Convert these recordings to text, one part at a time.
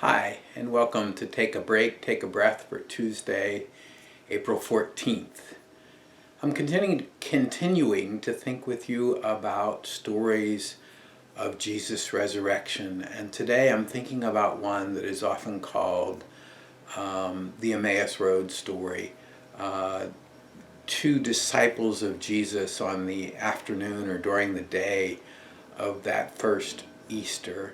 Hi, and welcome to Take a Break, Take a Breath for Tuesday, April 14th. I'm continuing to think with you about stories of Jesus' resurrection, and today I'm thinking about one that is often called the Emmaus Road story. Two disciples of Jesus on the afternoon or during the day of that first Easter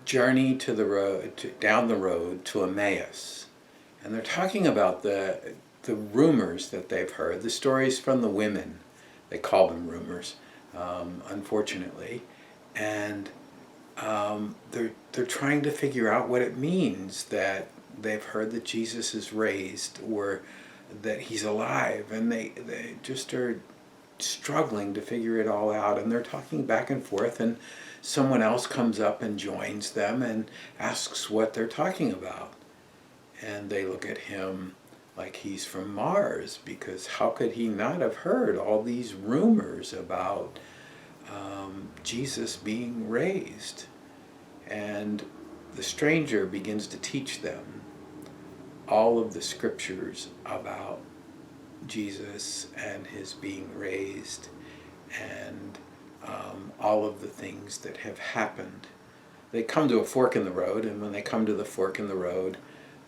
journey to the road, down the road to Emmaus, and they're talking about the rumors that they've heard, the stories from the women. They call them rumors, unfortunately, and they're trying to figure out what it means that they've heard that Jesus is raised or that he's alive, and they just are struggling to figure it all out, and they're talking back and forth, and someone else comes up and joins them and asks what they're talking about, and they look at him like he's from Mars, because how could he not have heard all these rumors about Jesus being raised? And the stranger begins to teach them all of the scriptures about Jesus and his being raised, and all of the things that have happened. They come to a fork in the road, and when they come to the fork in the road,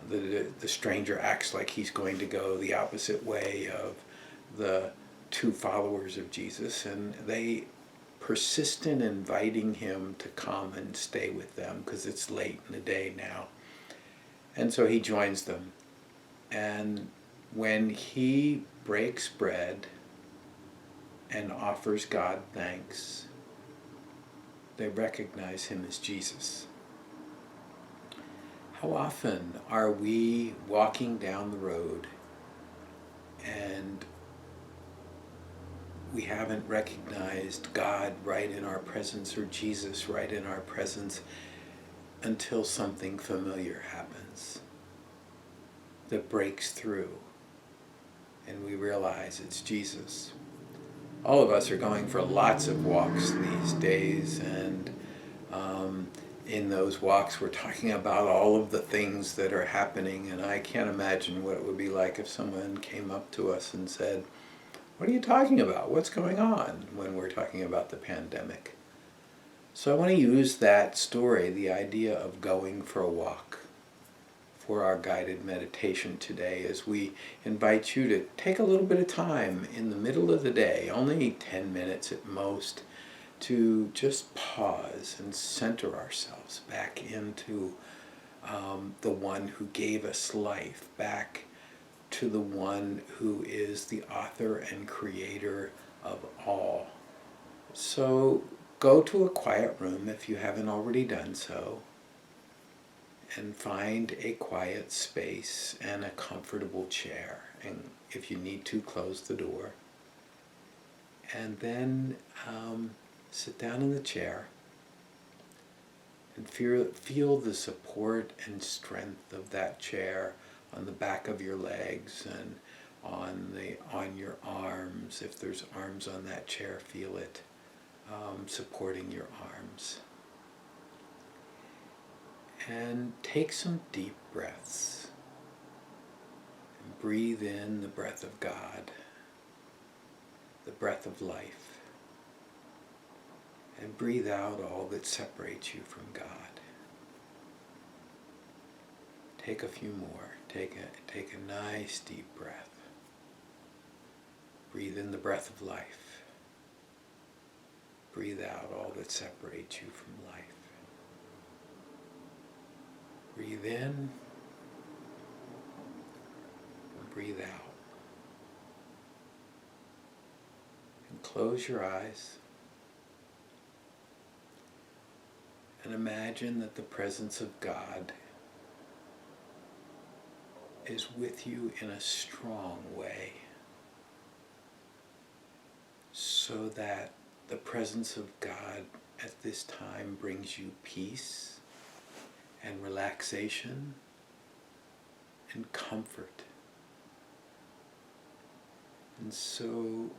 the stranger acts like he's going to go the opposite way of the two followers of Jesus, and they persist in inviting him to come and stay with them because it's late in the day now. And so he joins them. And when he breaks bread and offers God thanks, they recognize him as Jesus. How often are we walking down the road and we haven't recognized God right in our presence or Jesus right in our presence until something familiar happens that breaks through and we realize it's Jesus? All of us are going for lots of walks these days, and in those walks we're talking about all of the things that are happening, and I can't imagine what it would be like if someone came up to us and said, "What are you talking about? What's going on?" when we're talking about the pandemic. So I want to use that story, the idea of going for a walk, for our guided meditation today, as we invite you to take a little bit of time in the middle of the day, only 10 minutes at most, to just pause and center ourselves back into the one who gave us life, back to the one who is the author and creator of all. So go to a quiet room if you haven't already done so, and find a quiet space and a comfortable chair. And if you need to, close the door. And then sit down in the chair and feel the support and strength of that chair on the back of your legs and on your arms. If there's arms on that chair, feel it supporting your arms. And take some deep breaths. And breathe in the breath of God, the breath of life. And breathe out all that separates you from God. Take a few more. Take a nice deep breath. Breathe in the breath of life. Breathe out all that separates you from life. Breathe in and breathe out. And close your eyes. And imagine that the presence of God is with you in a strong way, so that the presence of God at this time brings you peace and relaxation and comfort. And so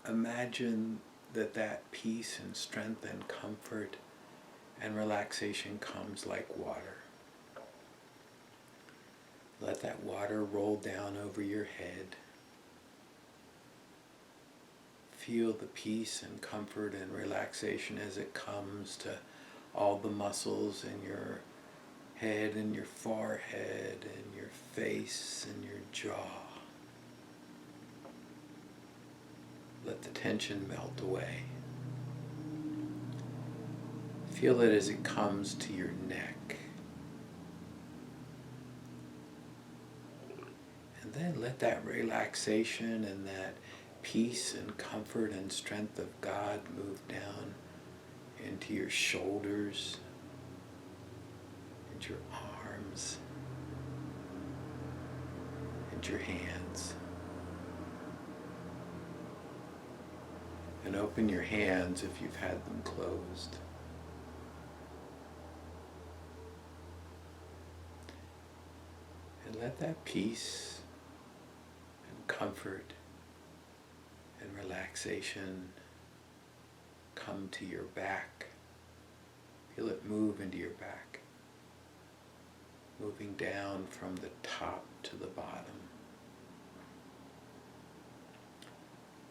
imagine that peace and strength and comfort and relaxation comes like water. Let that water roll down over your head. Feel the peace and comfort and relaxation as it comes to all the muscles in your head and your forehead and your face and your jaw. Let the tension melt away. Feel it as it comes to your neck. And then let that relaxation and that peace and comfort and strength of God move down into your shoulders, into your arms, into your hands. And open your hands if you've had them closed. And let that peace and comfort and relaxation come to your back. Feel it move into your back, moving down from the top to the bottom.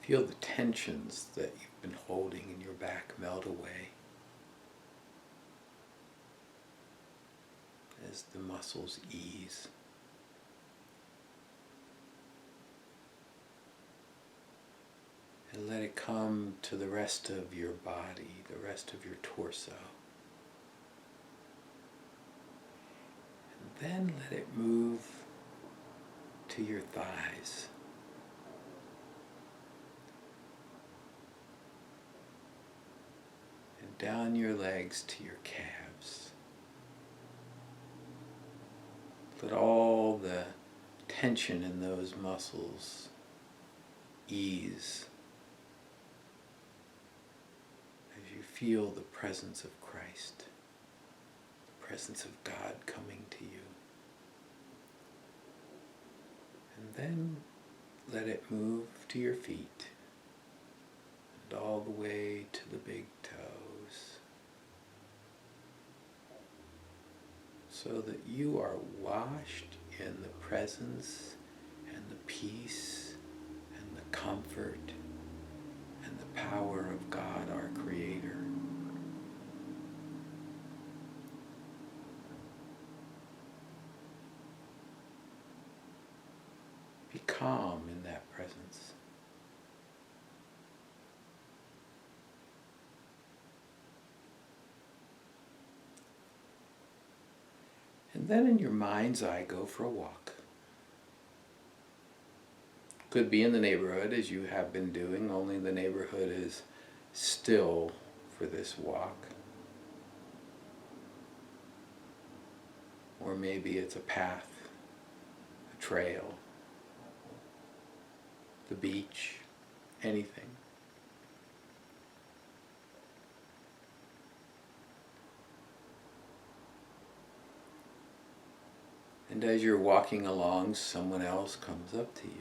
Feel the tensions that you've been holding in your back melt away as the muscles ease. And let it come to the rest of your body, the rest of your torso. And then let it move to your thighs. And down your legs to your calves. Let all the tension in those muscles ease. Feel the presence of Christ, the presence of God coming to you. And then let it move to your feet and all the way to the big toes, so that you are washed in the presence and the peace and the comfort and the power of God, our Creator. Be calm in that presence. And then in your mind's eye, go for a walk. Could be in the neighborhood as you have been doing, only the neighborhood is still for this walk. Or maybe it's a path, a trail, the beach, anything. And as you're walking along, someone else comes up to you.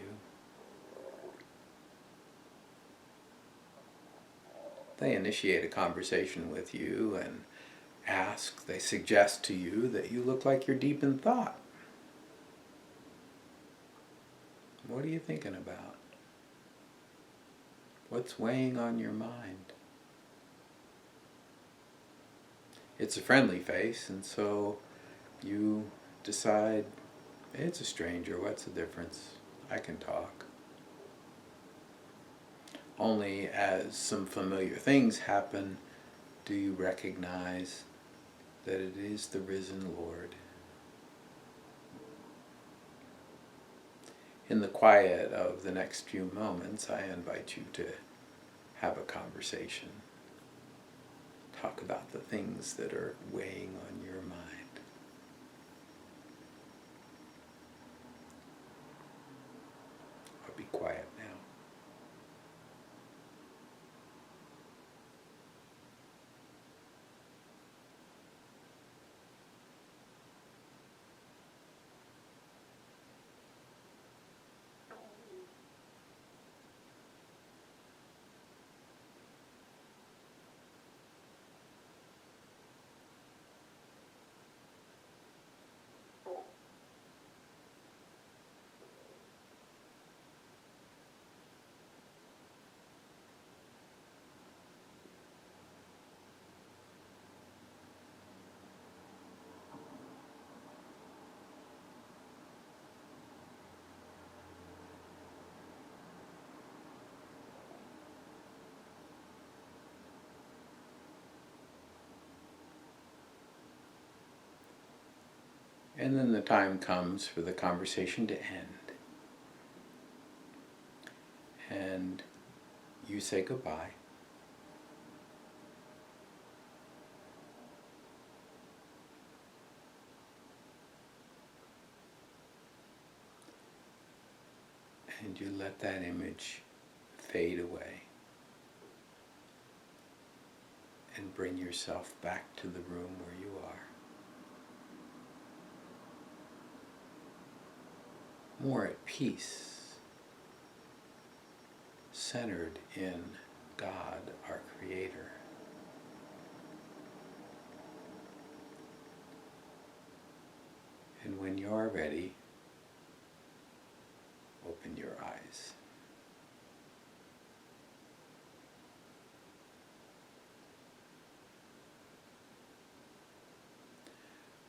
They initiate a conversation with you and they suggest to you that you look like you're deep in thought. What are you thinking about? What's weighing on your mind? It's a friendly face, and so you decide, it's a stranger, what's the difference? I can talk. Only as some familiar things happen do you recognize that it is the risen Lord. In the quiet of the next few moments, I invite you to have a conversation. Talk about the things that are weighing on your mind. I'll be quiet now. And then the time comes for the conversation to end. And you say goodbye. And you let that image fade away. And bring yourself back to the room where you are. More at peace, centered in God, our Creator. And when you're ready, open your eyes.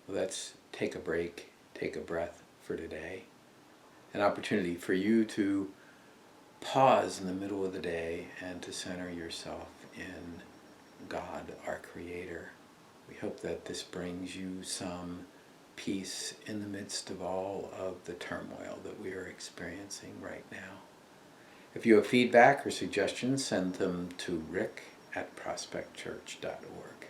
Well, let's take a break, take a breath for today. An opportunity for you to pause in the middle of the day and to center yourself in God, our Creator. We hope that this brings you some peace in the midst of all of the turmoil that we are experiencing right now. If you have feedback or suggestions, send them to rick@prospectchurch.org.